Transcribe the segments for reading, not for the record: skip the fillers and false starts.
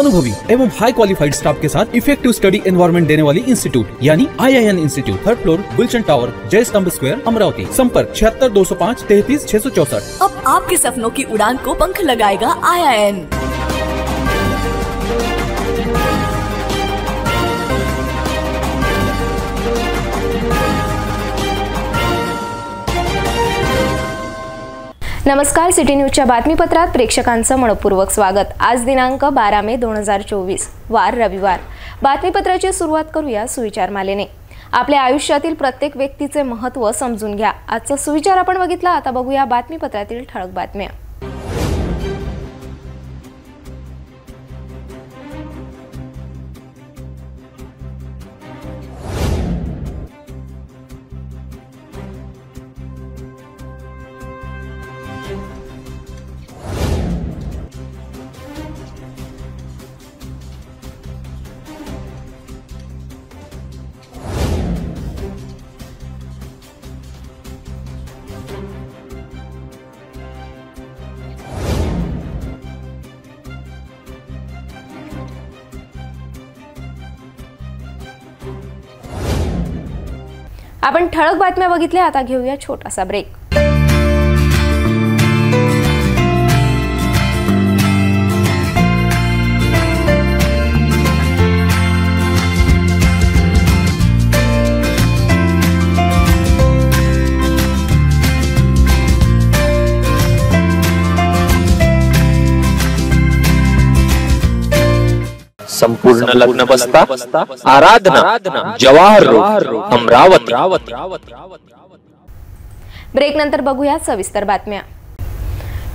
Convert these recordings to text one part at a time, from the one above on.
अनुभवी एवं हाई qualified staff के साथ इफेक्टिव स्टडी एनवायरनमेंट देने वाली इंस्टीट्यूट यानी IIN institute, third floor Gulshan tower, Jai Stambh square, Amravati. संपर्क 76 205 33 664। अब आपके सपनों की उड़ान को पंख लगाएगा IIN। नमस्कार, सिटी न्यूजच्या बातमीपत्रात प्रेक्षकांचं मनपूर्वक स्वागत। आज दिनांक 12 मे 2024, वार रविवार। बातमीपत्राची सुरुवात करूया सुविचार मालेने। आपल्या आयुष्यातील प्रत्येक व्यक्तीचे महत्त्व समजून घ्या। आजचा सुविचार आपण बघितला, आता बघूया बातमीपत्रातील ठळक बातम्या। आपण ठळक बातम्या बघितल्या, आता घेऊया छोटासा ब्रेक। संपूर्ण लग्न बसता आराधना जवाहर रोड अमरावती। ब्रेक नंतर बघूया सविस्तर बातम्या।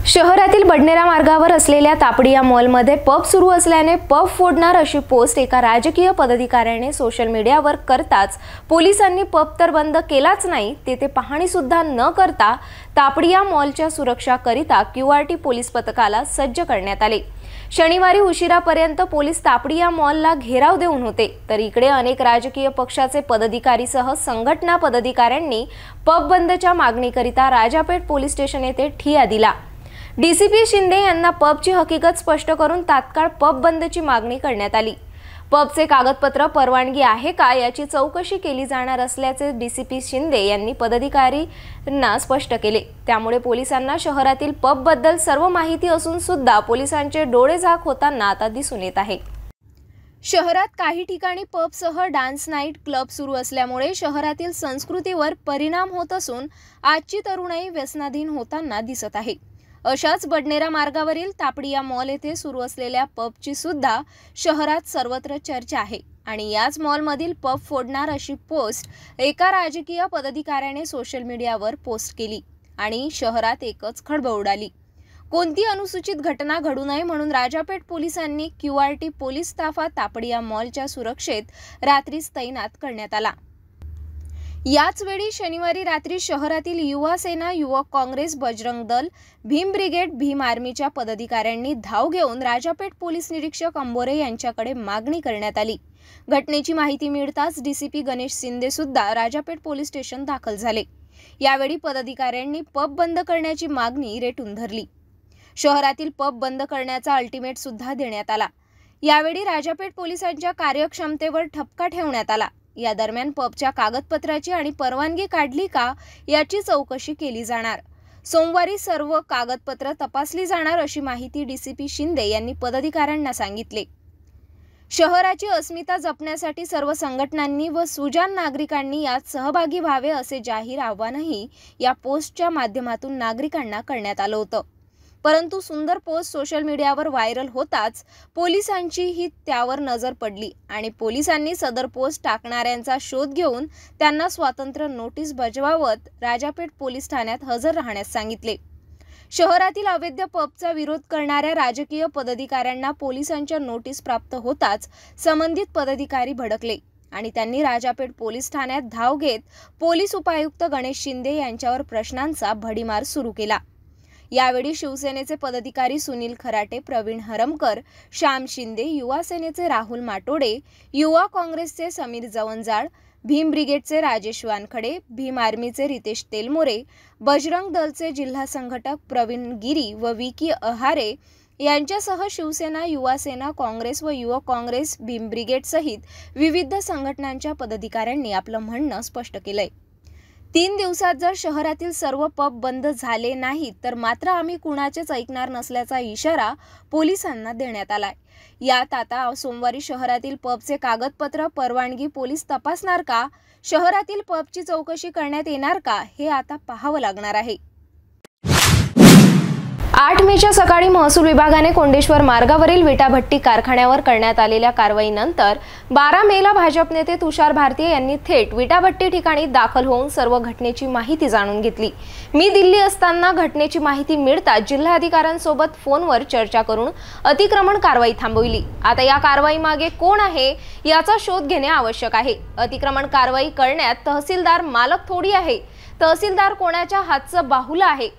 शहरातील बडनेरा मार्गावर असलेल्या तापडिया मॉलमध्ये पब सुरू असल्याने पब फोडणार अशी पोस्ट एका राजकीय पदाधिकाऱ्याने सोशल मीडियावर करताच पोलिसांनी पब तर बंद केलाच नाही, तेथे पाहणी सुद्धा न करता तापडिया मॉलच्या सुरक्षाकरिता QRT पोलीस पथकाला सज्ज करण्यात आले। शनिवारी उशिरापर्यंत पोलीस तापडिया मॉलला घेराव देऊन होते, तर इकडे अनेक राजकीय पक्षाचे पदाधिकारीसह संघटना पदाधिकाऱ्यांनी पब बंदच्या मागणीकरिता राजापेठ पोलीस स्टेशन येथे ठिय्या दिला। DCP शिंदे यांना पबची हकीकत स्पष्ट करून तात्काळ पब बंदची मागणी करण्यात आली। पबचे कागदपत्र परवानगी आहे का याची चौकशी केली जाणार असल्याचे DCP शिंदे यांनी पदाधिकाऱ्यांना स्पष्ट केले। त्यामुळे पोलिसांना शहरातील पब बद्दल सर्व माहिती असून सुद्धा पोलिसांचे डोळेझाक होताना आता दिसून येत आहे। शहरात काही ठिकाणी पबसह डान्स नाईट क्लब सुरू असल्यामुळे शहरातील संस्कृतीवर परिणाम होत असून आजची तरुणाई व्यसनाधीन होताना दिसत आहे। अशाच बडनेरा मार्गावरील तापडिया मॉल येथे सुरू असलेल्या पबची सुद्धा शहरात सर्वत्र चर्चा आहे आणि याच मॉलमधील पब फोडणार अशी पोस्ट एका राजकीय पदाधिकाऱ्याने सोशल मीडियावर पोस्ट केली आणि शहरात एकच खळबळ उडाली। कोणती अनुसूचित घटना घडू नये म्हणून राजापेठ पोलिसांनी QRT पोलीस ताफा तापडिया मॉलच्या सुरक्षेत रात्रीच तैनात करण्यात आला। याच वेळी शनिवारी रात्री शहरातील युवा सेना, युवक काँग्रेस, बजरंग दल, भीम ब्रिगेड, भीम आर्मीच्या पदाधिकाऱ्यांनी धाव घेऊन राजापेठ पोलीस निरीक्षक अंबोरे यांच्याकडे मागणी करण्यात आली। घटनेची माहिती मिळताच DCP गणेश शिंदे सुद्धा राजापेठ पोलीस स्टेशन दाखल झाले। यावेळी पदाधिकाऱ्यांनी पब बंद करण्याची मागणी रेटून धरली। शहरातील पब बंद करण्याचा अल्टिमेट सुद्धा देण्यात आला। यावेळी राजापेठ पोलिसांच्या कार्यक्षमतेवर ठपका ठेवण्यात आला। या दरम्यान पबच्या कागदपत्राची आणि परवानगी काढली का याची चौकशी केली जाणार। सोमवारी सर्व कागदपत्र तपासली जाणार अशी माहिती DCP शिंदे यांनी पदाधिकाऱ्यांना सांगितले। शहराची अस्मिता जपण्यासाठी सर्व संघटनांनी व सुजाण नागरिकांनी यात सहभागी व्हावे असे जाहीर आवाहनही या पोस्टच्या माध्यमातून नागरिकांना करण्यात आलं होतं। परंतु सुंदर पोस्ट सोशल मीडियावर व्हायरल होताच पोलिसांचीही त्यावर नजर पडली आणि पोलिसांनी सदर पोस्ट टाकणाऱ्यांचा शोध घेऊन त्यांना स्वतंत्र नोटीस बजावत राजापेठ पोलीस ठाण्यात हजर राहण्यास सांगितले। शहरातील अवैध पबचा विरोध करणाऱ्या राजकीय पदाधिकाऱ्यांना पोलिसांच्या नोटीस प्राप्त होताच संबंधित पदाधिकारी भडकले आणि त्यांनी राजापेठ पोलीस ठाण्यात धाव घेत पोलीस उपायुक्त गणेश शिंदे यांच्यावर प्रश्नांचा भडीमार सुरू केला। यावेळी शिवसेनेचे पदाधिकारी सुनील खराटे, प्रवीण हरमकर, श्याम शिंदे, युवा सेनेचे राहुल माटोडे, युवा काँग्रेसचे समीर जवंजाळ, भीम ब्रिगेडचे राजेश वानखडे, भीम आर्मीचे रितेश तेलमोरे, बजरंग दलचे जिल्हा संघटक प्रवीण गिरी व विकी अहारे यांच्यासह शिवसेना, युवासेना, काँग्रेस व युवक काँग्रेस, भीम ब्रिगेड सहित विविध संघटनांच्या पदाधिकाऱ्यांनी आपलं म्हणणं स्पष्ट केलंय. 3 दिवसात जर शहरातील सर्व पब बंद झाले नाहीत तर मात्र आम्ही कुणाचेच ऐकणार नसल्याचा इशारा पोलिसांना देण्यात आलाय. यात आता सोमवारी शहरातील पबचे कागदपत्र, परवानगी पोलीस तपासणार का, शहरातील पबची चौकशी करण्यात येणार का, हे आता पाहावं लागणार आहे. 8 मेच्या सकाळी महसूल विभागाने कोंडेश्वर मार्गावरील विटाभट्टी कारखान्यावर करण्यात आलेल्या कारवाईनंतर 12 मेला भाजप नेते तुषार भारतीय यांनी थेट विटाभट्टी ठिकाणी दाखल होऊन सर्व घटनेची माहिती जाणून घेतली. मी दिल्ली असताना घटनेची माहिती मिळताच जिल्हाधिकाऱ्यांसोबत फोनवर चर्चा करून अतिक्रमण कारवाई थांबवली. आता या कारवाई मागे कोण आहे याचा शोध घेणे आवश्यक आहे. अतिक्रमण कारवाई करण्यात तहसीलदार मालक थोडी आहे, तहसीलदार कोणाच्या हातचं बाहुलं आहे,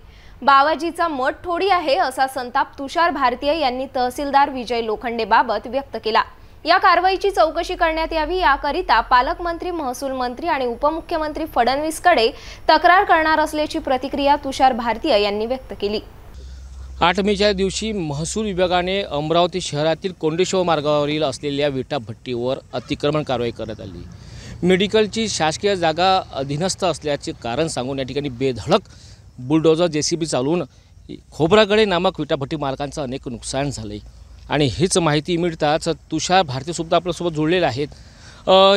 बावाजीचा मठ थोडी आहे, असा संताप तुषार भारतीय यांनी तहसीलदार विजय लोखंडे बाबत व्यक्त केला. या कारवाईची चौकशी करण्यात यावी याकरिता पालकमंत्री, महसूल मंत्री आणि उपमुख्यमंत्री फडणवीसकडे तक्रार करणार असल्याची प्रतिक्रिया तुषार भारतीय यांनी व्यक्त केली. 8 मेच्या दिवशी महसूल विभागाने अमरावती शहरातील कोंडेश्वर मार्गावरील असलेल्या विटाभट्टीवर अतिक्रमण कारवाई करण्यात आली. मेडिकलची शासकीय जागा अधीनस्थ असल्याचे कारण सांगून या ठिकाणी बेधडक बुलडोजर JCB चालवून खोब्रागडे नामक विटाभट्टी मालकांचं अनेक नुकसान झाले आणि हीच माहिती मिळताच तुषार भारतीयसुद्धा आपल्यासोबत जोडलेले आहेत.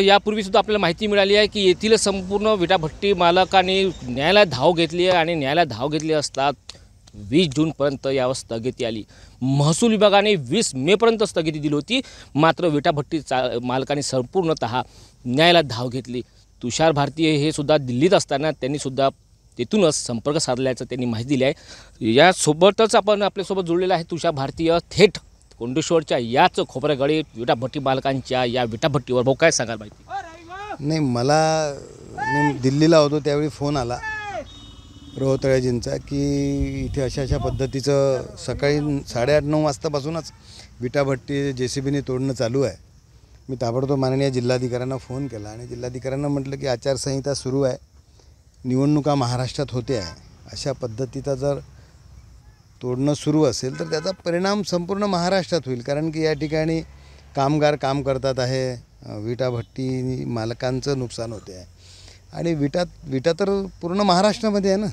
यापूर्वीसुद्धा आपल्याला माहिती मिळाली आहे की येथील संपूर्ण विटाभट्टी मालकांनी न्यायालयात धाव घेतली आहे आणि न्यायालयात धाव घेतली असता 20 जूनपर्यंत यावर स्थगिती आली. महसूल विभागाने 20 मेपर्यंत स्थगिती दिली होती, मात्र विटाभट्टी मालकांनी संपूर्णतः न्यायालयात धाव घेतली. तुषार भारतीय हे सुद्धा दिल्लीत असताना त्यांनीसुद्धा तेथूनच संपर्क साधल्याचं त्यांनी माहिती दिली आहे. यासोबतच आपण आपल्यासोबत जोडलेला आहे तुषार भारतीय थेट कोंडेश्वरच्या याच खोब्रागडे विटाभट्टी मालकांच्या या विटाभट्टीवर. भाऊ, काय सांगाल माहिती? नाही, मी दिल्लीला होतो त्यावेळी फोन आला रोहतळेजींचा की इथे अशा पद्धतीचं सकाळी 8:30-9 वाजतापासूनच विटाभट्टी JCBने तोडणं चालू आहे. मी ताबडतोब माननीय जिल्हाधिकाऱ्यांना फोन केला आणि जिल्हाधिकाऱ्यांना म्हटलं की आचारसंहिता सुरू आहे, निवडणुका महाराष्ट्रात होते आहे, अशा पद्धतीचा जर तोडणं सुरू असेल तर त्याचा परिणाम संपूर्ण महाराष्ट्रात होईल. कारण की या ठिकाणी कामगार काम करतात आहे, विटाभट्टी मालकांचं नुकसान होते आहे आणि विटा तर पूर्ण महाराष्ट्रामध्ये आहे ना,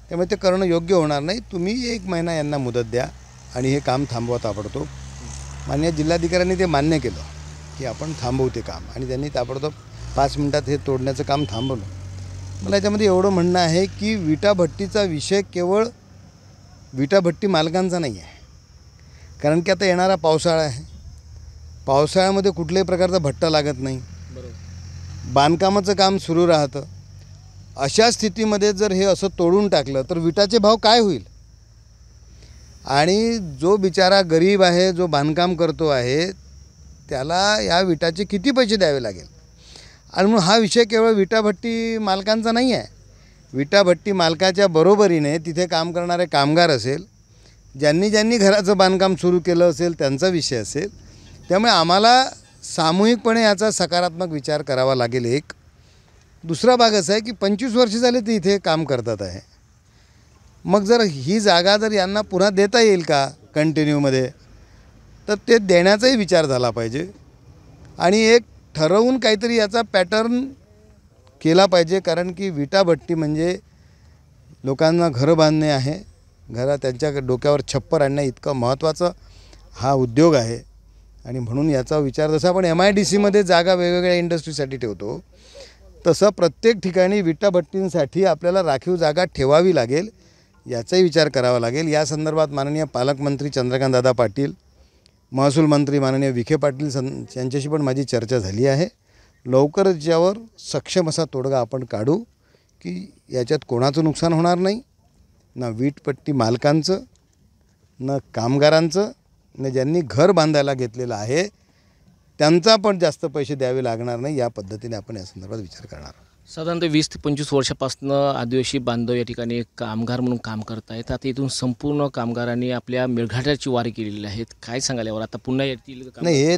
त्यामुळे ते करणं योग्य होणार नाही. तुम्ही 1 महिना यांना मुदत द्या आणि हे काम थांबवा ताबडतोब. माननीय जिल्हाधिकाऱ्यांनी ते मान्य केलं की आपण थांबवू ते काम आणि त्यांनी ताबडतोब 5 मिनिटात हे तोडण्याचं काम थांबवलं. मला याच्यामध्ये एवढं म्हणणं आहे की विटाभट्टीचा विषय केवळ विटाभट्टी मालकांचा नाही आहे. कारण की आता येणारा पावसाळा आहे, पावसाळ्यामध्ये कुठल्याही प्रकारचा भट्टा लागत नाही, बांधकामाचं काम सुरू राहतं. अशा स्थितीमध्ये जर हे असं तोडून टाकलं तर विटाचे भाव काय होईल? आणि जो बिचारा गरीब आहे, जो बांधकाम करतो आहे, त्याला या विटाचे किती पैसे द्यावे लागेल? आणि म्हणून हा विषय केवळ विटाभट्टी मालकांचा नाही आहे. विटाभट्टी मालकाच्या बरोबरीने तिथे काम करणारे कामगार असेल, ज्यांनी घराचं बांधकाम सुरू केलं असेल, त्यांचा विषय असेल. त्यामुळे आम्हाला सामूहिकपणे याचा सकारात्मक विचार करावा लागेल. एक दुसरा भाग असा आहे की 25 वर्ष झाले ते इथे काम करतात आहे. मग जर ही जागा जर यांना पुन्हा देता येईल का कंटिन्यूमध्ये, तर ते देण्याचाही विचार झाला पाहिजे आणि एक ठरवून काहीतरी याचा पॅटर्न केला पाहिजे. कारण की विटाभट्टी म्हणजे लोकांना घरं बांधणे आहे, त्यांच्या डोक्यावर छप्पर आणणे इतकं महत्त्वाचं हा उद्योग आहे. आणि म्हणून याचा विचार जसा आपण MIDCमध्ये जागा वेगवेगळ्या इंडस्ट्रीसाठी ठेवतो, तसं प्रत्येक ठिकाणी विटाभट्टींसाठी आपल्याला राखीव जागा ठेवावी लागेल, याचाही विचार करावा लागेल. या संदर्भात माननीय पालकमंत्री चंद्रकांतदादा पाटील, महसूल मंत्री माननीय विखे पाटील यांच्याशी पण माझी चर्चा झाली आहे. लवकरच यावर सक्षम असा तोडगा आपण काढू की याच्यात कोणाचं नुकसान होणार नाही, ना वीटपट्टी मालकांचं, ना कामगारांचं, ना ज्यांनी घर बांधायला घेतलेलं आहे त्यांचा पण जास्त पैसे द्यावे लागणार नाही. या पद्धतीने आपण या संदर्भात विचार करणार. साधारणतः 20 ते 25 वर्षापासून आदिवासी बांधव या ठिकाणी कामगार म्हणून काम करत आहेत. आता इथून संपूर्ण कामगारांनी आपल्या मेळघाटाची वारी केलेली आहे. काय सांगाल यावर? आता पुन्हा येतील? नाही, हे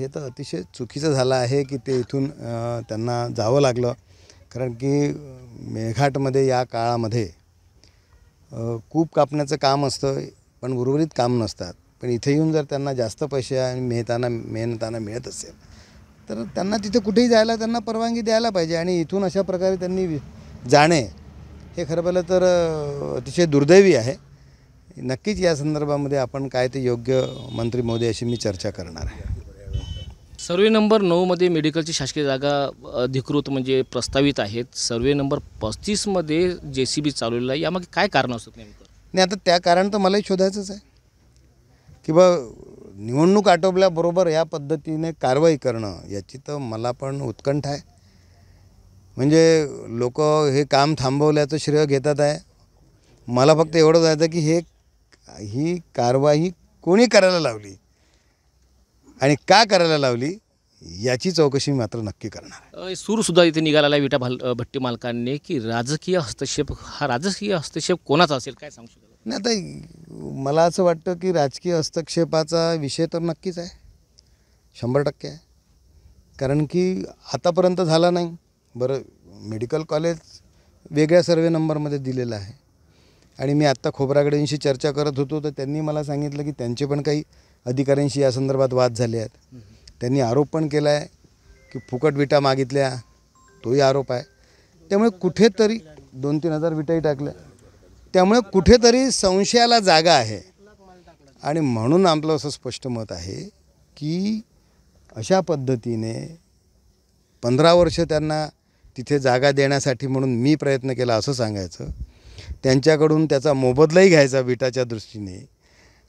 तर अतिशय चुकीचं झालं आहे की ते इथून त्यांना जावं लागलं. कारण की मेळघाटमध्ये या काळामध्ये कूप कापण्याचं काम असतं, पण उर्वरित काम नसतात. पण इथे येऊन जर त्यांना जास्त पैसे आणि मेहनताना मिळत असेल तर त्यांना तिथे कुठेही जायला त्यांना परवानगी द्यायला पाहिजे. आणि इथून अशा प्रकारे त्यांनी जाणे हे खरं पाहिलं तर अतिशय दुर्दैवी आहे. नक्कीच या संदर्भामध्ये आपण काय ते योग्य मंत्री महोदयाशी मी चर्चा करणार आहे. सर्वे नंबर 9मध्ये मेडिकलची शासकीय जागा अधिकृत म्हणजे प्रस्तावित आहेत. सर्वे नंबर 35मध्ये JCB चालवलेला आहे. यामागे काय कारण असतं नेमकं? नाही, आता त्या कारण तर मलाही शोधायचंच आहे की बा निवडणूक आटोपल्याबरोबर या पद्धतीने कारवाई करणं याची तर मला पण उत्कंठा आहे. म्हणजे लोक हे काम थांबवल्याचं श्रेय घेतात आहे. मला फक्त एवढं जायचं की ही कारवाई कोणी करायला लावली आणि का करायला लावली याची चौकशी मात्र नक्की करणार. सूरसुद्धा इथे निघालेला विटा भट्टी मालकांनी की राजकीय हस्तक्षेप, हा राजकीय हस्तक्षेप कोणाचा असेल काय सांगू शकाल? नाही, आता मला असं वाटतं की राजकीय हस्तक्षेपाचा विषय तर नक्कीच आहे, 100% आहे. कारण की आतापर्यंत झाला नाही. बरं, मेडिकल कॉलेज वेगळ्या सर्वे नंबरमध्ये दिलेलं आहे आणि मी आत्ता खोब्रागडेंशी चर्चा करत होतो तर त्यांनी मला सांगितलं की त्यांचे पण काही अधिकाऱ्यांशी या संदर्भात वाद झाले आहेत. त्यांनी आरोप पण केला आहे की फुकट विटा मागितल्या, तोही आरोप आहे. त्यामुळे कुठेतरी 2-3 हजार विटाही टाकल्या, त्यामुळे कुठेतरी संशयाला जागा आहे. आणि म्हणून आपलं असं स्पष्ट मत आहे की अशा पद्धतीने 15 वर्ष त्यांना तिथे जागा देण्यासाठी म्हणून मी प्रयत्न केला असं सांगायचं. त्यांच्याकडून त्याचा मोबदलाही घ्यायचा विटाच्या दृष्टीने.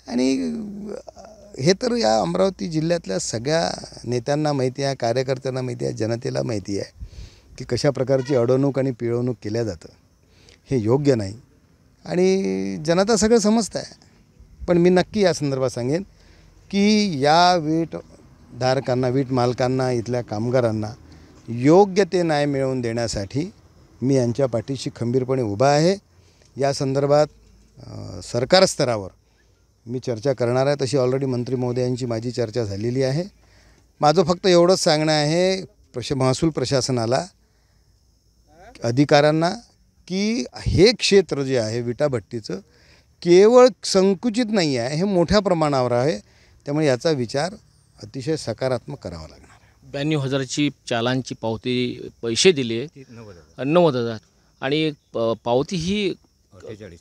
आणि हे तर या अमरावती जिल्ह्यातल्या सगळ्या नेत्यांना माहिती आहे, कार्यकर्त्यांना माहिती आहे, जनतेला माहिती आहे की कशा प्रकारची अडवणूक आणि पिळवणूक केल्या जातं. हे योग्य नाही आणि जनता सगळं समजतं आहे. पण मी नक्की या संदर्भात सांगेन की या वीटधारकांना, वीट मालकांना, इथल्या कामगारांना योग्य ते न्याय मिळवून देण्यासाठी मी यांच्या पाठीशी खंबीरपणे उभा आहे. या संदर्भात सरकार स्तरावर मी चर्चा करणार आहे. तशी ऑलरेडी मंत्री महोदयांची माझी चर्चा झालेली आहे. माझं फक्त एवढंच सांगणं आहे महसूल प्रशासनाला, अधिकाऱ्यांना की हे क्षेत्र जे आहे विटाभट्टीचं केवळ संकुचित नाही आहे, हे मोठ्या प्रमाणावर आहे. त्यामुळे याचा विचार अतिशय सकारात्मक करावा लागणार. 92,000ची चालांची पावती पैसे दिले 90,000 आणि पावती ही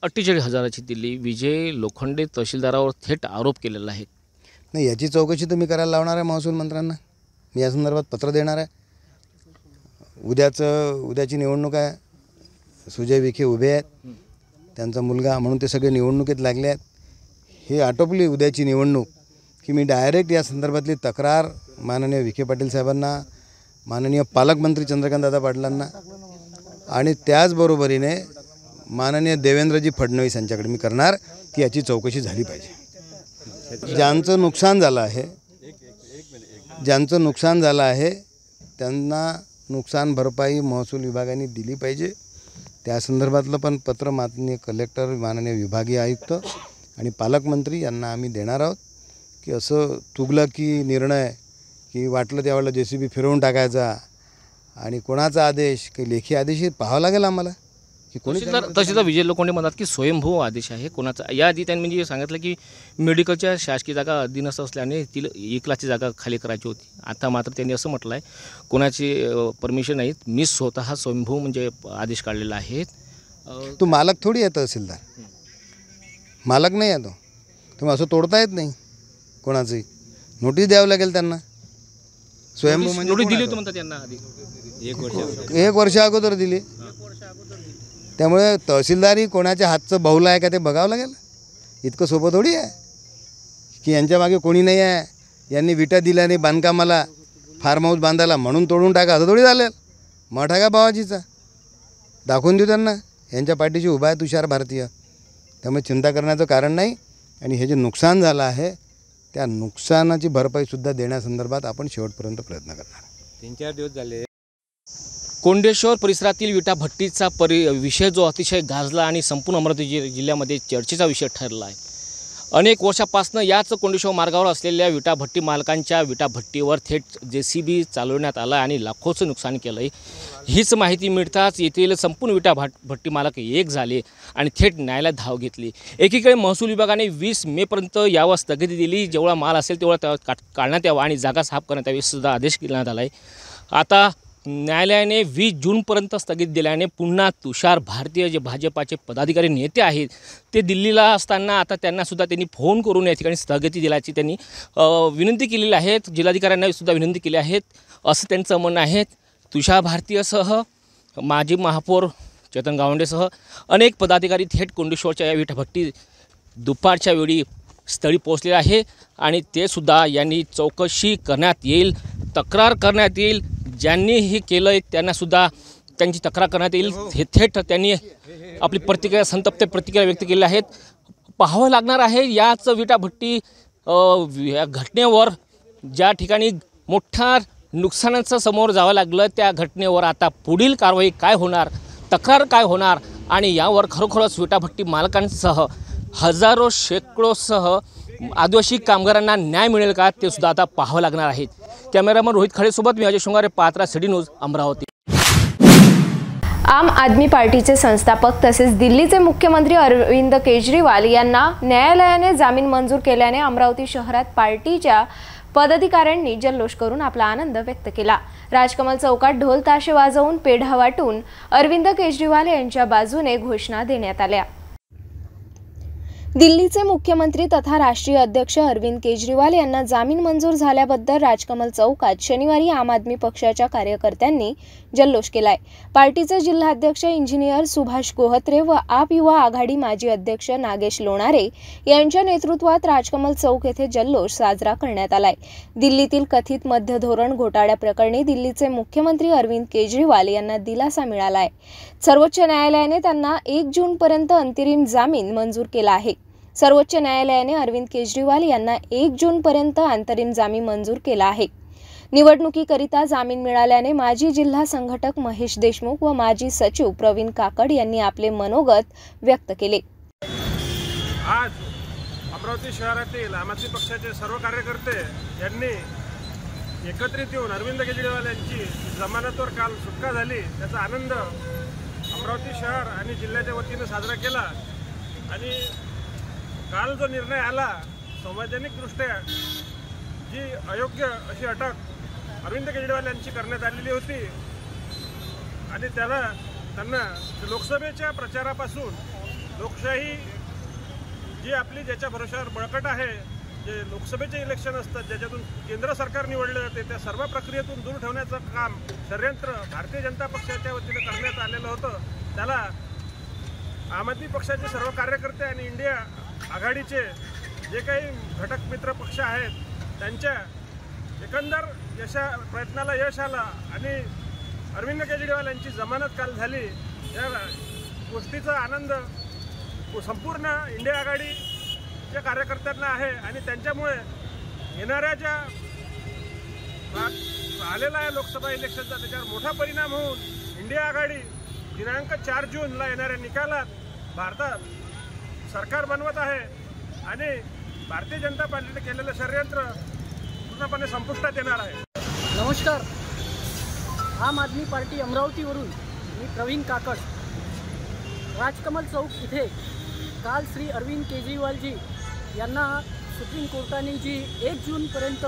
48,000ची दिली. विजय लोखंडे तहसीलदारावर थेट आरोप केलेला आहे. नाही, याची चौकशी तर मी करायला लावणार आहे महसूल मंत्र्यांना. मी या संदर्भात पत्र देणार आहे. उद्याची निवडणूक आहे. सुजय विखे उभे आहेत, त्यांचा मुलगा, म्हणून ते सगळे निवडणुकीत लागले आहेत. हे आटोपली उद्याची निवडणूक की मी डायरेक्ट या संदर्भातली तक्रार माननीय विखे पाटील साहेबांना, माननीय पालकमंत्री चंद्रकांतदादा पाटलांना आणि त्याचबरोबरीने माननीय देवेंद्रजी फडणवीस यांच्याकडे मी करणार की याची चौकशी झाली पाहिजे. ज्यांचं नुकसान झालं आहे त्यांना नुकसान भरपाई महसूल विभागाने दिली पाहिजे. त्या संदर्भातलं पण पत्र माननीय कलेक्टर, माननीय विभागीय आयुक्त आणि पालकमंत्री यांना आम्ही देणार आहोत की असं तुगलकी निर्णय की वाटलं त्यावेळेला JCB फिरवून टाकायचा आणि कोणाचा आदेश, काही लेखी आदेश पाहावं लागेल आम्हाला की कोणी. तहसीलदार विजय लोखंडे म्हणतात की स्वयंभू आदेश आहे कोणाचा. याआधी त्यांनी म्हणजे सांगितलं की मेडिकलच्या शासकीय जागा अधीनस्थ असल्याने तिला 1 लाखची जागा खाली करायची होती. आता मात्र त्यांनी असं म्हटलं आहे कोणाची परमिशन नाहीत, मी स्वतः स्वयंभू म्हणजे आदेश काढलेला आहे. तो मालक थोडी आहे, तहसीलदार मालक नाही आहे तो. तुम्ही असं तोडता येत नाही कोणाचंही. नोटीस द्यावं लागेल त्यांना. स्वयंभू म्हणजे नोटीस दिली होती म्हणतात त्यांना आधी 1 वर्ष अगोदर दिली. त्यामुळे तहसीलदारी कोणाच्या हातचं बाहुल आहे का ते बघावं लागेल. इतकं सोपं थोडी आहे की यांच्या मागे कोणी नाही आहे, यांनी विटा दिल्या नाही बांधकामाला, फार्म हाऊस बांधायला म्हणून तोडून टाका, असं थोडी झालं. मठ आहे का बाबाजीचा? दाखवून देऊ त्यांना. यांच्या पाठीशी उभा आहे तुषार भारतीय. त्यामुळे चिंता करण्याचं कारण नाही. आणि हे जे नुकसान झालं आहे त्या नुकसानाची भरपाईसुद्धा देण्यासंदर्भात आपण शेवटपर्यंत प्रयत्न करणार. 3-4 दिवस झाले. कोंडेश्वर परिसरातील विटा भट्टीचा विषय जो अतिशय गाजला आणि संपूर्ण अमरावती जिल्ह्यामध्ये चर्चेचा विषय ठरला आहे. अनेक वर्षापासून याच कोंडेश्वर मार्गावर असलेल्या विटाभट्टी मालकांच्या विटाभट्टीवर थेट JCB चालवण्यात आला आणि लाखोचं नुकसान केलं आहे। हीच माहिती मिळताच येथील संपूर्ण विटाभट्टी मालक एक झाले आणि थेट न्यायालयात धाव घेतली। एकीकडे महसूल विभागाने 20 मेपर्यंत यावर स्थगिती दिली, जेवढा माल असेल तेवढा काढण्यात यावा आणि जागा साफ करण्यात यावी सुद्धा आदेश देण्यात आला आहे। आता न्यायालयाने 20 जूनपर्यंत स्थगित दिल्याने पुन्हा तुषार भारतीय जे भाजपाचे पदाधिकारी नेते आहेत ते दिल्लीला असताना आता त्यांनासुद्धा त्यांनी फोन करून या ठिकाणी स्थगिती दिल्याची त्यांनी विनंती केलेली आहे। जिल्हाधिकाऱ्यांना सुद्धा विनंती केली आहे असं त्यांचं म्हणणं आहे। तुषार भारतीयसह माजी महापौर चेतन गावंडेसह अनेक पदाधिकारी थेट कोंडेश्वरच्या या विटाभट्टी दुपारच्या वेळी स्थळी पोहोचले आहे आणि ते सुद्धा यांनी चौकशी करण्यात येईल, तक्रार करण्यात येईल। ज्यांनी हे केलं आहे त्यांनासुद्धा त्यांची तक्रार करण्यात येईल। हे थेट त्यांनी आपली प्रतिक्रिया संतप्त प्रतिक्रिया व्यक्त केली आहेत। पाहावं लागणार आहे याच विटाभट्टी या घटनेवर ज्या ठिकाणी मोठ्या नुकसानाचं समोर जावं लागलं त्या घटनेवर आता पुढील कारवाई काय होणार, तक्रार काय होणार आणि यावर खरोखरच विटाभट्टी मालकांसह हजारो शेकडोसह आदिवासी कामगारांना न्याय मिळेल का ते सुद्धा आता पाहावं लागणार आहे। कॅमेरामन रोहित खडेसोबत मी अजय शृंगारे, पात्रा सिटी न्यूज, अमरावती। आम आदमी पार्टीचे संस्थापक तसेच दिल्लीचे मुख्यमंत्री अरविंद केजरीवाल यांना न्यायालयाने जामीन मंजूर केल्याने अमरावती शहरात पार्टीच्या पदाधिकाऱ्यांनी जल्लोष करून आपला आनंद व्यक्त केला। राजकमल चौकात ढोल ताशे वाजवून पेढा वाटून अरविंद केजरीवाल यांच्या बाजूने घोषणा देण्यात आल्या। दिल्लीचे मुख्यमंत्री तथा राष्ट्रीय अध्यक्ष अरविंद केजरीवाल यांना जामीन मंजूर झाल्याबद्दल राजकमल चौकात शनिवारी आम आदमी पक्षाच्या कार्यकर्त्यांनी जल्लोष केलाय। पार्टीचे जिल्हाध्यक्ष इंजिनियर सुभाष गोहत्रे व आप युवा आघाडी माजी अध्यक्ष नागेश लोणारे यांच्या नेतृत्वात राजकमल चौक येथे जल्लोष साजरा करण्यात आलाय। दिल्लीतील कथित मध्य धोरण घोटाळ्याप्रकरणी दिल्लीचे मुख्यमंत्री अरविंद केजरीवाल यांना दिलासा मिळालाय। सर्वोच्च न्यायालयाने त्यांना 1 जूनपर्यंत अंतरिम जामीन मंजूर केला आहे। सर्वोच्च न्यायालयाने अरविंद केजरीवाल यांना 1 जूनपर्यंत अंतरिम जामीन मंजूर केला आहे। निवडणुकीकरिता जामीन मिळाल्याने माजी जिल्हा संघटक महेश देशमुख व माजी सचिव प्रवीण काकड यांनी आपले मनोगत व्यक्त केले। आज अमरावती शहरातील आम आदमी पक्षाचे सर्व कार्यकर्ते यांनी एकत्रित येऊन अरविंद केजरीवाल यांची जमानतवर काल सुटका झाली त्याचा आनंद अमरावती शहर आणि जिल्ह्याच्या वतीने साजरा केला। आणि काल जो निर्णय आला संवैधानिकदृष्ट्या जी अयोग्य अशी अटक अरविंद केजरीवाल यांची करण्यात आलेली होती आणि त्यांना लोकसभेच्या प्रचारापासून लोकशाही जी आपली ज्याच्या भरोश्यावर बळकट आहे, जे लोकसभेचे इलेक्शन असतात ज्याच्यातून केंद्र सरकार निवडले जाते त्या सर्व प्रक्रियेतून दूर ठेवण्याचं काम षडयंत्र भारतीय जनता पक्षाच्या वतीने करण्यात आलेलं होतं। त्याला आम आदमी पक्षाचे सर्व कार्यकर्ते आणि इंडिया आघाडीचे जे काही घटक मित्र पक्ष आहेत त्यांच्या एकंदर प्रयत्नाला यश आलं आणि अरविंद केजरीवाल यांची जमानत काल झाली। या गोष्टीचा आनंद संपूर्ण इंडिया आघाडीच्या कार्यकर्त्यांना आहे आणि त्यांच्यामुळे येणाऱ्या ज्या आलेला आहे लोकसभा इलेक्शनचा त्याच्यावर मोठा परिणाम होऊन इंडिया आघाडी दिनांक 4 जूनला येणाऱ्या निकालात भारतात सरकार बनवत आहे आणि भारतीय जनता पार्टीने केलेलं षडयंत्र पूर्णपणे संपुष्टात येणार आहे। नमस्कार, आम आदमी पार्टी अमरावतीवरून मी प्रवीण काकड। राजकमल चौक इथे काल श्री अरविंद केजरीवालजी यांना सुप्रीम कोर्टाने जी 1 जूनपर्यंत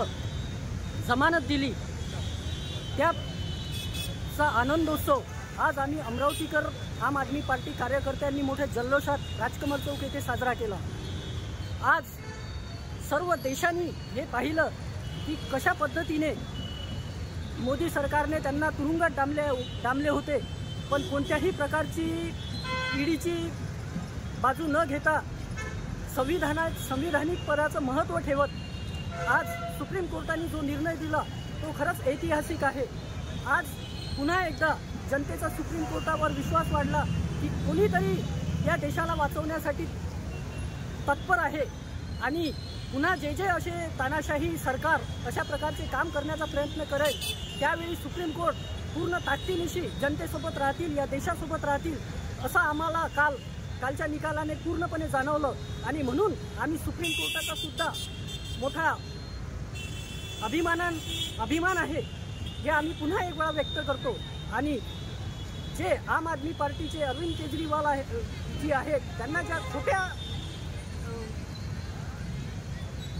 जमानत दिली त्याचा आनंदोत्सव आज आम्ही अमरावतीकर आम आदमी पार्टी कार्यकर्त्यांनी मोठ्या जल्लोषात राजकमल चौक येथे साजरा केला। आज सर्व देशांनी हे पाहिलं की कशा पद्धतीने मोदी सरकारने त्यांना तुरुंगात डांबले होते, पण कोणत्याही प्रकारची ईडीची बाजू न घेता संविधानिक पदाचं महत्त्व ठेवत आज सुप्रीम कोर्टाने जो निर्णय दिला तो खरंच ऐतिहासिक आहे। आज पुन्हा एकदा जनतेचा सुप्रीम कोर्टावर विश्वास वाढला की कोणीतरी या देशाला वाचवण्यासाठी तत्पर आहे आणि पुन्हा जे असे तानाशाही सरकार अशा प्रकारचे काम करण्याचा प्रयत्न करेल त्यावेळी सुप्रीम कोर्ट पूर्ण ताकदीनिशी जनतेसोबत राहतील, या देशासोबत राहतील असं आम्हाला काल कालच्या निकालाने पूर्णपणे जाणवलं आणि म्हणून आम्ही सुप्रीम कोर्टाचा सुद्धा मोठा अभिमान आहे हे आम्ही पुन्हा एक वेळा व्यक्त करतो। आणि जे आम आदमी पार्टीचे अरविंद केजरीवाल जी आहेत त्यांना ज्या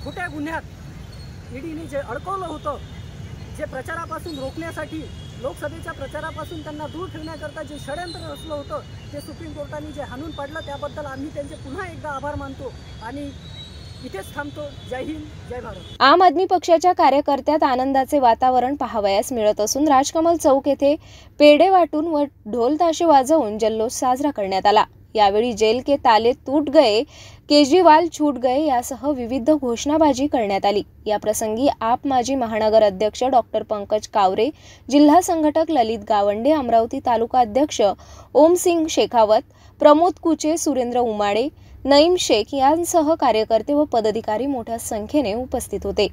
खोट्या गुन्ह्यात ईडीने जे अडकवलं होतं, जे प्रचारापासून रोखण्यासाठी लोकसभेच्या प्रचारापासून त्यांना दूर ठेवण्याकरता जे षडयंत्र रचलं होतं ते सुप्रीम कोर्टाने जे हाणून पाडलं त्याबद्दल आम्ही त्यांचे पुन्हा एकदा आभार मानतो आणि इथेच थांबतो। जय हिंद, जय भारत। आम आदमी पक्षाच्या कार्यकर्त्यात आनंदाचे वातावरण पाहावयास मिळत असून राजकमल चौक येथे पेढे वाटून व ढोल ताशे वाजवून जल्लोष साजरा करण्यात आला। यावेळी जेल के ताले टूट गए, केजरीवाल छूट गए यासह विविध घोषणाबाजी करण्यात आली। या प्रसंगी आप माजी महानगर अध्यक्ष डॉक्टर पंकज कावरे, जिल्हा संघटक ललित गावंडे, अमरावती तालुका अध्यक्ष ओम सिंग शेखावत, प्रमोद कुचे, सुरेंद्र उमाडे, नईम शेख यांसह कार्यकर्ते व पदाधिकारी मोठ्या संख्येने उपस्थित होते।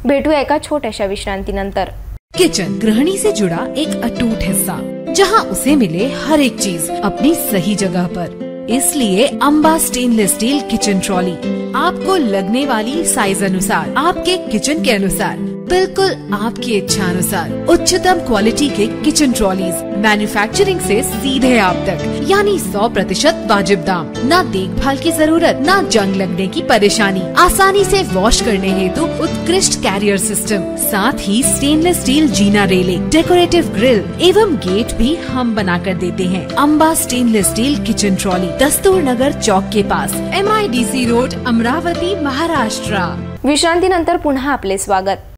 भेटूया एका छोट्याशा विश्रांतीनंतर। किचन गृहिणी से जुड़ा एक अटूट हिस्सा, जहां उसे मिले हर एक चीज अपनी सही जगह पर। इसलिए Amba stainless steel kitchen trolley आपको लगने वाली साइज अनुसार, आपके किचन के अनुसार, बिल्कुल आपकी इच्छा अनुसार उच्चतम क्वालिटी के किचन ट्रॉलीज मैन्युफैक्चरिंग से सीधे आप तक, यानी 100% वाजिब दाम, ना देखभाल की जरूरत, ना जंग लगने की परेशानी, आसानी से वॉश करने हेतु उत्कृष्ट कैरियर सिस्टम, साथ ही स्टेनलेस स्टील जीना रेलिंग, डेकोरेटिव ग्रिल एवं गेट भी हम बना कर देते हैं। Amba stainless steel kitchen trolley, Dastur Nagar चौक के पास, MIDC रोड, अमरावती, महाराष्ट्र। विश्रांतीनंतर पुन्हा आपले स्वागत।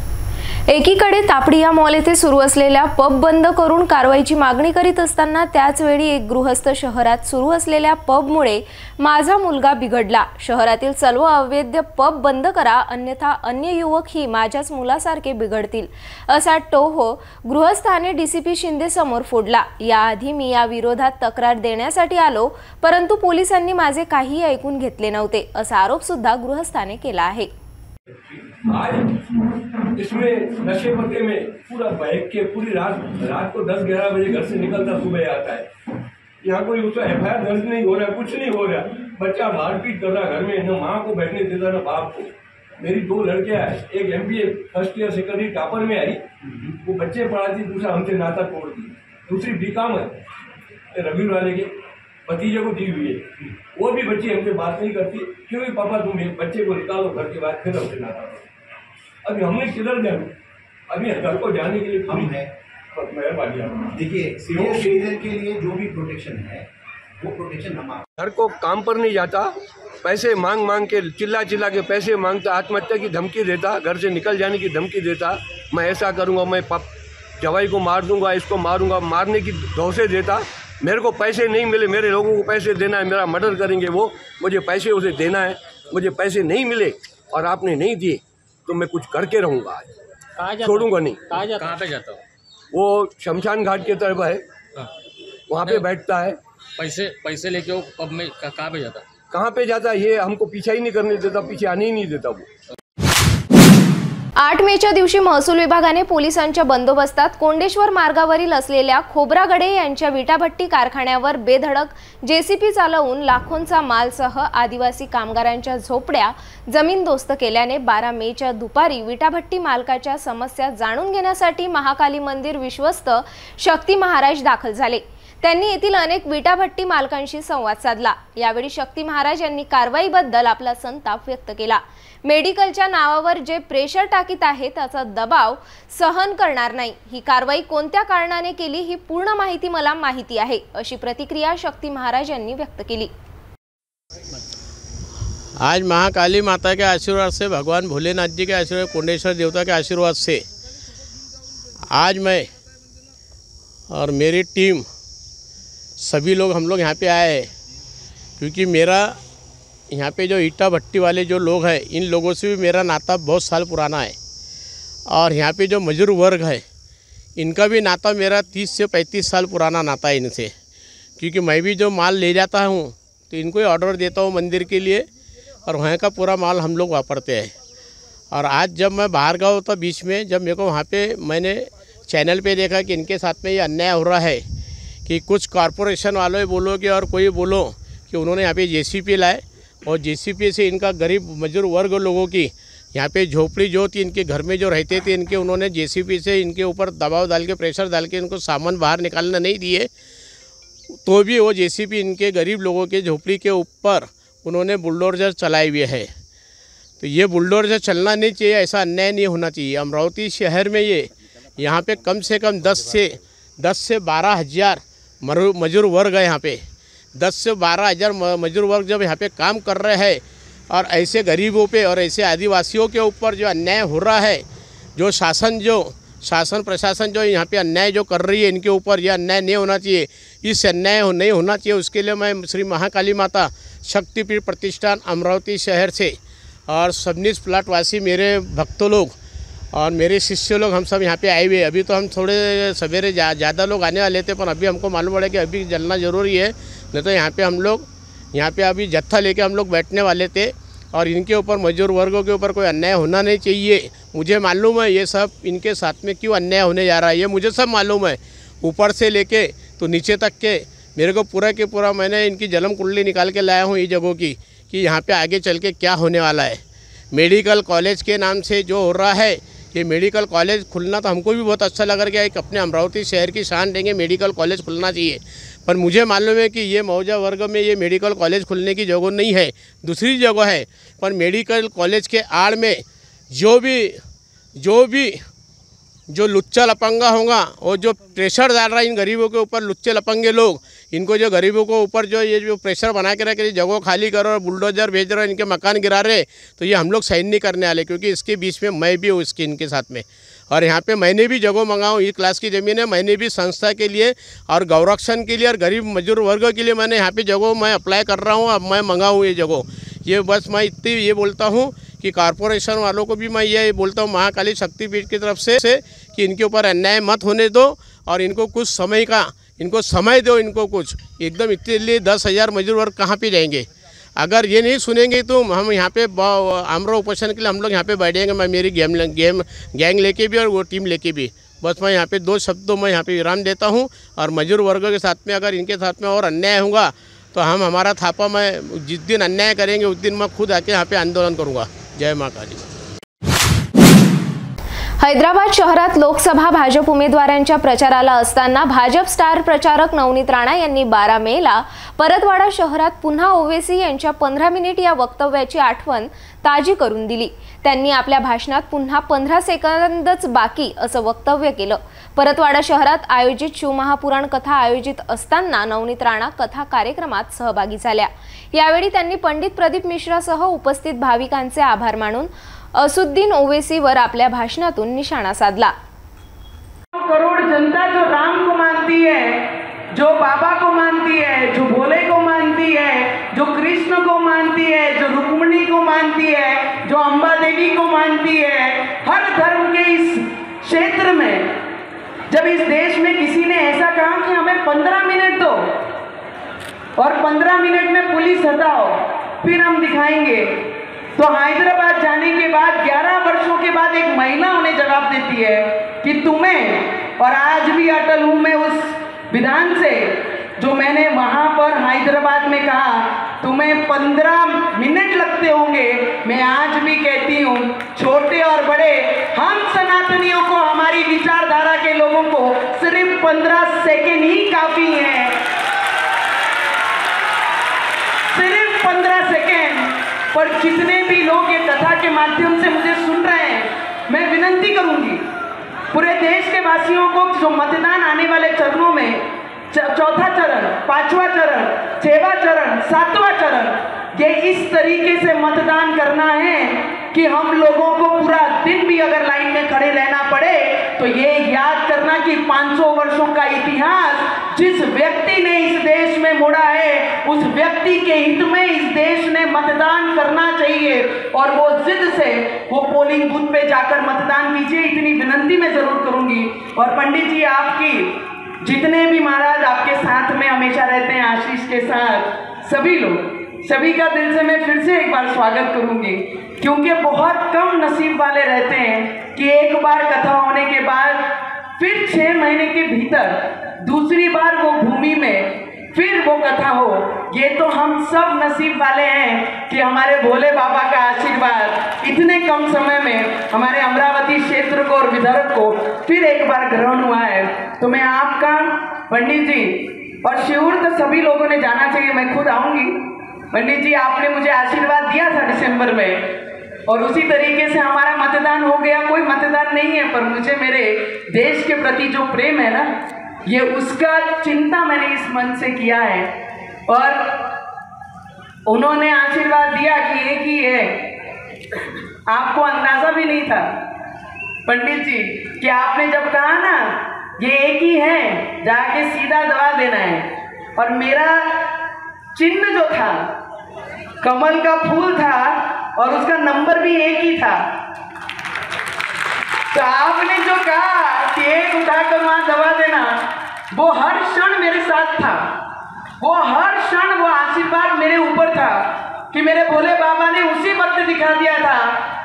एकीकडे तापडी या मॉल येथे सुरू असलेल्या पब बंद करून कारवाईची मागणी करीत असताना त्याच वेळी एक गृहस्थ शहरात सुरू असलेल्या पबमुळे माझा मुलगा बिघडला, शहरातील सर्व अवैध पब बंद करा अन्यथा अन्य युवक ही माझ्याच मुलासारखे बिघडतील असा टोह गृहस्थाने DCP शिंदे समोर फोडला। याआधी मी या विरोधात तक्रार देण्यासाठी आलो, परंतु पोलिसांनी माझे काही ऐकून घेतले नव्हते असा आरोप सुद्धा गृहस्थाने केला आहे। आज इसमें नशे पत्ते में पूरा बहक के पूरी रात को 10-11 बजे घर से निकलता सुबह आता है। यहाँ कोई उसका FIR दर्ज नहीं हो रहा, कुछ नहीं हो रहा। बच्चा मारपीट कर रहा घर में, न माँ को बैठने देता न बाप को। मेरी 2 लड़कियां हैं, एक MBA first year second year topper में आई, वो बच्चे पढ़ाती, दूसरा हमसे नाता तोड़ दी, दूसरी BCom है रवि वाले के भतीजे को दी हुई है। वो भी बच्ची हमसे बात नहीं करती, क्योंकि पापा तुम बच्चे को निकालो घर के बाद फिर हमसे नाता। अभी हमने किधर जाना, अभी घर को जाने के लिए हम है मेहरबानी। देखिए सीनियर सिटीजन के लिए जो भी प्रोटेक्शन है वो प्रोटेक्शन हम घर को काम पर नहीं जाता, पैसे मांग के चिल्ला के पैसे मांगता, आत्महत्या की धमकी देता, घर से निकल जाने की धमकी देता, मैं ऐसा करूँगा, मैं जवाई को मार दूंगा, इसको मारूंगा, मारने की धौसे देता। मेरे को पैसे नहीं मिले, मेरे लोगों को पैसे देना है, मेरा मर्डर करेंगे वो, मुझे पैसे उसे देना है, मुझे पैसे नहीं मिले और आपने नहीं दिए तो मैं कुछ करके रहूँगा, छोड़ूंगा नहीं। कहाँ पे जाता हूँ? वो शमशान घाट की तरफ है, वहाँ पे बैठता है। पैसे लेके वो पब में कहाँ पे जाता है ये हमको पीछा ही नहीं करने देता, पीछे आने ही नहीं देता वो। 8 मेच्या दिवशी महसूल विभागाने पोलिसांच्या बंदोबस्तात कोंडेश्वर मार्गावरील असलेल्या खोब्रागडे यांच्या विटाभट्टी कारखान्यावर बेधडक JCP चालवून लाखोंचा मालसह आदिवासी कामगारांच्या झोपड्या जमीनदोस्त केल्याने 12 मेच्या दुपारी विटाभट्टी मालकाच्या समस्या जाणून घेण्यासाठी महाकाली मंदिर विश्वस्त शक्ती महाराज दाखल झाले। त्यांनी येथील अनेक विटाभट्टी मालकांशी संवाद साधला। यावेळी शक्ती महाराज यांनी कारवाईबद्दल आपला संताप व्यक्त केला। मेडिकलच्या नावावर जे प्रेशर टाकीत आहे त्याचा दबाव सहन करणार नाही, ही कारवाई कोणत्या कारणाने केली ही पूर्ण माहिती मला माहिती आहे अशी प्रतिक्रिया शक्ती महाराज यांनी व्यक्त केली। आज महाकाली माता के आशीर्वाद से, भगवान भोलेनाथ जी के आशीर्वाद, कोंडेश्वर देवता के आशीर्वाद से आज मैं और मेरी टीम सभी लोग हम लोग यहाँ पे आए हैं, क्योंकि मेरा यहाँ पे जो ईटा भट्टी वाले जो लोग हैं इन लोगों से भी मेरा नाता बहुत साल पुराना है, और यहाँ पे जो मजदूर वर्ग है इनका भी नाता मेरा 30 से 35 साल पुराना नाता है इनसे, क्योंकि मैं भी जो माल ले जाता हूँ तो इनको ही ऑर्डर देता हूँ मंदिर के लिए, और वहाँ का पूरा माल हम लोग वापरते हैं। और आज जब मैं बाहर गया होता बीच में, जब मेरे को वहाँ पे मैंने चैनल पे देखा कि इनके साथ में ये अन्याय हो रहा है कि कुछ कॉरपोरेशन वालों बोलो कि और कोई बोलो कि उन्होंने यहाँ पे जेसीपी लाए और जेसीपी से इनका गरीब मजदूर वर्ग लोगों की यहाँ पे झोपड़ी जो थी इनके घर में जो रहते थे इनके उन्होंने जेसीपी से इनके ऊपर दबाव डाल के प्रेशर डाल के इनको सामान बाहर निकालना नहीं दिए, तो भी वो जेसीपी इनके गरीब लोगों के झोपड़ी के ऊपर उन्होंने बुलडोजर चलाए हुए है। तो ये बुलडोजर चलना नहीं चाहिए, ऐसा अन्याय नहीं होना चाहिए। अमरावती शहर में ये यहाँ पे कम से कम 10 से 12 हज़ार मजदूर वर्ग है। यहाँ पे 10 से 12 हज़ार मजदूर वर्ग जब यहाँ पे काम कर रहे हैं और ऐसे गरीबों पे और ऐसे आदिवासियों के ऊपर जो अन्याय हो रहा है, जो शासन प्रशासन जो यहाँ पे अन्याय जो कर रही है इनके ऊपर, यह अन्याय नहीं होना चाहिए। इस अन्याय नहीं होना चाहिए उसके लिए मैं श्री महाकाली माता शक्तिपीठ प्रतिष्ठान अमरावती शहर से और सबनीस प्लाटवासी मेरे भक्तों लोग और मेरे शिष्य लोग हम सब यहाँ पे आए हुए। अभी तो हम थोड़े सवेरे ज़्यादा लोग आने वाले थे, पर अभी हमको मालूम पड़ा कि अभी जलना ज़रूरी है, नहीं तो यहाँ पे हम लोग यहाँ पे अभी जत्था लेके हम लोग बैठने वाले थे। और इनके ऊपर मजदूर वर्गों के ऊपर कोई अन्याय होना नहीं चाहिए। मुझे मालूम है ये सब इनके साथ में क्यों अन्याय होने जा रहा है, ये मुझे सब मालूम है, ऊपर से लेके तो नीचे तक के मेरे को पूरा के पूरा मैंने इनकी जन्म कुंडली निकाल के लाया हूँ ये जगहों की कि यहाँ पे आगे चल के क्या होने वाला है। मेडिकल कॉलेज के नाम से जो हो रहा है, ये मेडिकल कॉलेज खुलना तो हमको भी बहुत अच्छा लग रहा है। एक अपने अमरावती शहर की शान देंगे, मेडिकल कॉलेज खुलना चाहिए। पर मुझे मालूम है कि ये मौजा वर्ग में ये मेडिकल कॉलेज खुलने की जगह नहीं है, दूसरी जगह है। पर मेडिकल कॉलेज के आड़ में जो लुच्चा लपंगा होगा और जो प्रेशर डाल रहा है इन गरीबों के ऊपर, लुच्चे लपंगे लोग, इनको जो गरीबों को ऊपर जो प्रेशर बना के रखे, जगह खाली करो और बुलडोजर भेज रहे, इनके मकान गिरा रहे, तो ये हम लोग साइन नहीं करने वाले, क्योंकि इसके बीच में मैं भी हूँ इसके इनके साथ में। और यहाँ पे मैंने भी जगह मंगाऊँ, इस क्लास की ज़मीन है, मैंने भी संस्था के लिए और गौरक्षण के लिए और गरीब मजदूर वर्ग के लिए मैंने यहाँ पे जगह मैं अप्लाई कर रहा हूँ। अब मैं मंगाऊँ ये जगह। ये बस मैं इतनी ये बोलता हूँ कि कॉरपोरेशन वालों को भी मैं ये बोलता हूँ महाकाली शक्तिपीठ की तरफ से कि इनके ऊपर अन्याय मत होने दो और इनको कुछ समय का इनको समय दो। इनको कुछ एकदम इतने लिए 10,000 मजदूर वर्ग कहाँ पे जाएंगे? अगर ये नहीं सुनेंगे तो हम यहाँ पे आमरण उपोषण के लिए हम लोग यहाँ पे बैठेंगे। मैं मेरी गैंग लेके भी और वो टीम लेके भी। बस मैं यहाँ पे 2 शब्दों में यहाँ पे विराम देता हूँ। और मजदूर वर्ग के साथ में अगर इनके साथ में और अन्याय होगा तो हम हमारा थापा मैं जिस दिन अन्याय करेंगे उस दिन मैं खुद आके यहाँ पे आंदोलन करूँगा। जय माँ काली। हैदराबाद शहरात लोकसभा भाजप उमेदवारांच्या प्रचाराला असताना भाजप स्टार प्रचारक नवनीत राणा यांनी 12 मेला परतवाडा शहरात पुन्हा ओवेसी यांच्या 15 मिनिट या वक्तव्याची आठवण ताजी करून दिली। त्यांनी आपल्या भाषणात पुन्हा 15 सेकंदच बाकी असं वक्तव्य केलं। परतवाडा शहरात आयोजित शिवमहापुराण कथा आयोजित असताना नवनीत राणा कथा कार्यक्रमात सहभागी झाल्या। यावेळी त्यांनी पंडित प्रदीप मिश्रासह उपस्थित भाविकांचे आभार मानून असुद्दीन ओवैसीवर आपल्या भाषणातून निशाणा साधला। करोड़ जनता जो राम को मानती है, जो बाबा को मानती है, जो भोले को मानती है, जो कृष्ण को मानती है, जो रुक्मिणी को मानती है, जो अंबा देवी को मानती है, हर धर्म के इस क्षेत्र में जब इस देश में किसी ने ऐसा कहा कि हमें 15 मिनट दो और 15 मिनट में पुलिस हटाओ फिर हम दिखाएंगे, तो हैदराबाद जाने के बाद 11 वर्षों के बाद एक महिला उन्हें जवाब देती है कि तुम्हें, और आज भी अटल हूं मैं उस विधान से जो मैंने वहां पर हैदराबाद में कहा, तुम्हें 15 मिनट लगते होंगे। मैं आज भी कहती हूँ छोटे और बड़े हम सनातनियों को, हमारी विचारधारा के लोगों को सिर्फ 15 सेकेंड ही काफी है, सिर्फ 15 सेकेंड। पर जितने भी लोग ये कथा के माध्यम से मुझे सुन रहे हैं, मैं विनती करूंगी पूरे देश के वासियों को जो मतदान आने वाले चरणों में, चौथा चरण, 5वां चरण, 6वां चरण, 7वां चरण, ये इस तरीके से मतदान करना है कि हम लोगों को पूरा दिन भी अगर लाइन में खड़े रहना पड़े तो ये याद करना कि 500 वर्षों का इतिहास जिस व्यक्ति ने इस देश में मोड़ा है, उस व्यक्ति के हित में इस देश ने मतदान करना चाहिए। और वो जिद से वो पोलिंग बूथ पे जाकर मतदान कीजिए, इतनी विनती मैं जरूर करूंगी। और पंडित जी, आपकी जितने भी महाराज आपके साथ में हमेशा रहते हैं, आशीष के साथ सभी लोग, सभी का दिल से मैं फिर से एक बार स्वागत करूंगी, क्योंकि बहुत कम नसीब वाले रहते हैं कि एक बार कथा होने के बाद फिर 6 महीने के भीतर दूसरी बार वो भूमि में फिर वो कथा हो। ये तो हम सब नसीब वाले हैं कि हमारे भोले बाबा का आशीर्वाद इतने कम समय में हमारे अमरावती क्षेत्र को और विदर्भ को फिर एक बार ग्रहण हुआ है। तो मैं आपका पंडित जी और शिवूर तो सभी लोगों ने जाना चाहिए, मैं खुद आऊँगी। पंडित जी आपने मुझे आशीर्वाद दिया था दिसंबर में और उसी तरीके से हमारा मतदान हो गया। कोई मतदान नहीं है पर मुझे मेरे देश के प्रति जो प्रेम है ना, ये उसका चिंता मैंने इस मन से किया है। और उन्होंने आशीर्वाद दिया कि एक ही है, आपको अंदाजा भी नहीं था पंडित जी कि आपने जब कहा ना ये एक ही है, जाके सीधा दवा देना है। और मेरा चिन्ह जो था कमल का फूल था और उसका नंबर भी एक ही था। तो आपने जो कहा कि एक उठाकर वहां दवा देना, वो हर क्षण मेरे साथ था, वो हर क्षण वो आशीर्वाद मेरे ऊपर था कि मेरे भोले बाबा ने उसी वक्त दिखा दिया था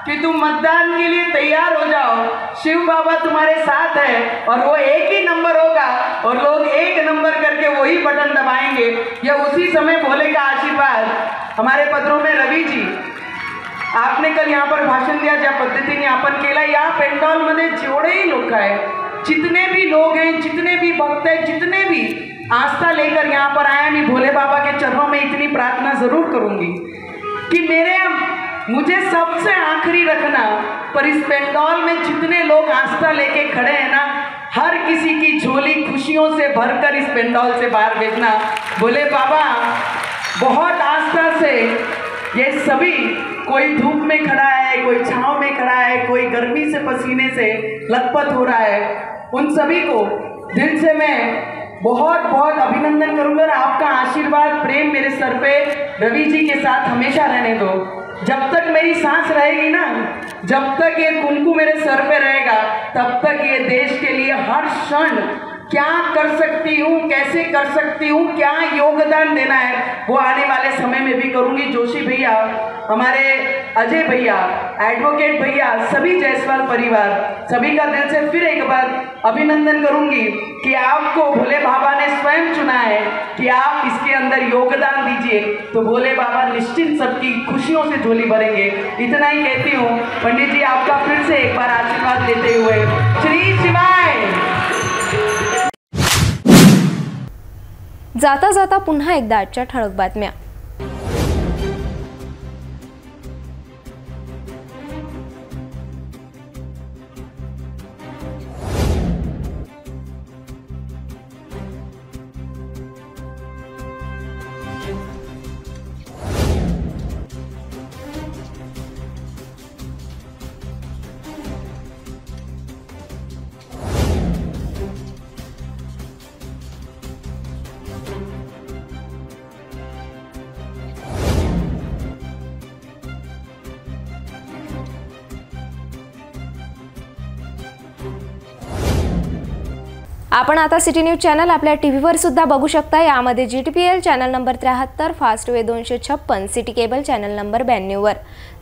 कि तुम मतदान के लिए तैयार हो जाओ, शिव बाबा तुम्हारे साथ है और वो एक ही नंबर होगा और लोग एक नंबर करके वही बटन दबाएंगे। या उसी समय भोले का आशीर्वाद हमारे पत्रों में रवि जी आपने कल यहाँ पर भाषण दिया, ज्या पद्धतीने आपण केला, या पेंडॉलमध्ये जेवढेही लोक आहे, जितने भी लोग हैं, जितने भी भक्त हैं, जितने भी आस्था लेकर यहाँ पर आए, मैं भोले बाबा के चरणों में इतनी प्रार्थना जरूर करूंगी कि मुझे सबसे आखिरी रखना, पर इस पेंडॉल में जितने लोग आस्था लेके खड़े हैं ना, हर किसी की झोली खुशियों से भरकर इस पेंडॉल से बाहर भेजना। भोले बाबा बहुत आस्था से ये सभी, कोई धूप में खड़ा है, कोई छांव में खड़ा है, कोई गर्मी से पसीने से लथपथ हो रहा है, उन सभी को दिल से मैं बहुत बहुत अभिनंदन करूंगा। और आपका आशीर्वाद प्रेम मेरे सर पे रवि जी के साथ हमेशा रहने दो। जब तक मेरी सांस रहेगी ना, जब तक ये कुंकू मेरे सर पे रहेगा, तब तक ये देश के लिए हर क्षण क्या कर सकती हूँ, कैसे कर सकती हूँ, क्या योगदान देना है, वो आने वाले समय में भी करूँगी। जोशी भैया, हमारे अजय भैया, एडवोकेट भैया, सभी जायसवाल परिवार, सभी का दिल से फिर एक बार अभिनंदन करूँगी कि आपको भोले बाबा ने स्वयं चुना है कि आप इसके अंदर योगदान दीजिए, तो भोले बाबा निश्चित सबकी खुशियों से झोली भरेंगे। इतना ही कहती हूँ। पंडित जी आपका फिर से एक बार आशीर्वाद लेते हुए श्री शिवाय। जाता जाता पुन्हा एकदा आजच्या ठळक बातम्या। आपण आता सिटी न्यूज चॅनल आपल्या टीव्हीवर सुद्धा बघू शकता। यामध्ये GTPL channel number 73, Fastway 256, city cable channel number 92 वर।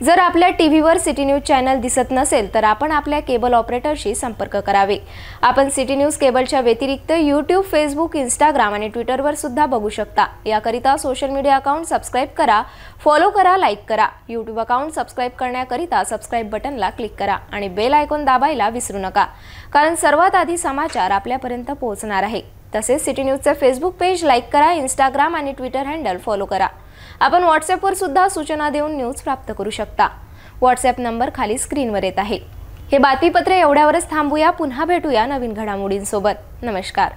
जर आपल्या टीव्हीवर सिटी न्यूज चॅनल दिसत नसेल तर आपण आपल्या केबल ऑपरेटरशी संपर्क करावे। आपण सिटी न्यूज केबलच्या व्यतिरिक्त YouTube, Facebook, Instagram आणि ट्विटरवर सुद्धा बघू शकता। याकरिता सोशल मीडिया अकाउंट सबस्क्राइब करा, फॉलो करा, लाईक करा। YouTube अकाउंट सबस्क्राइब करण्याकरिता सबस्क्राइब बटनला क्लिक करा आणि बेल आयकॉन दाबायला विसरू नका, कारण सर्वात आधी समाचार आपल्यापर्यंत पोहोचणार आहे। तसेच सिटी न्यूजचे फेसबुक पेज लाईक करा, इंस्टाग्राम आणि ट्विटर हँडल फॉलो करा। आपण व्हॉट्सॲपवर सुद्धा सूचना देऊन न्यूज प्राप्त करू शकता। व्हॉट्सॲप नंबर खाली स्क्रीनवर येत आहे। हे बातमीपत्र एवढ्यावरच थांबूया, पुन्हा भेटूया नवीन घडामोडींसोबत। नमस्कार।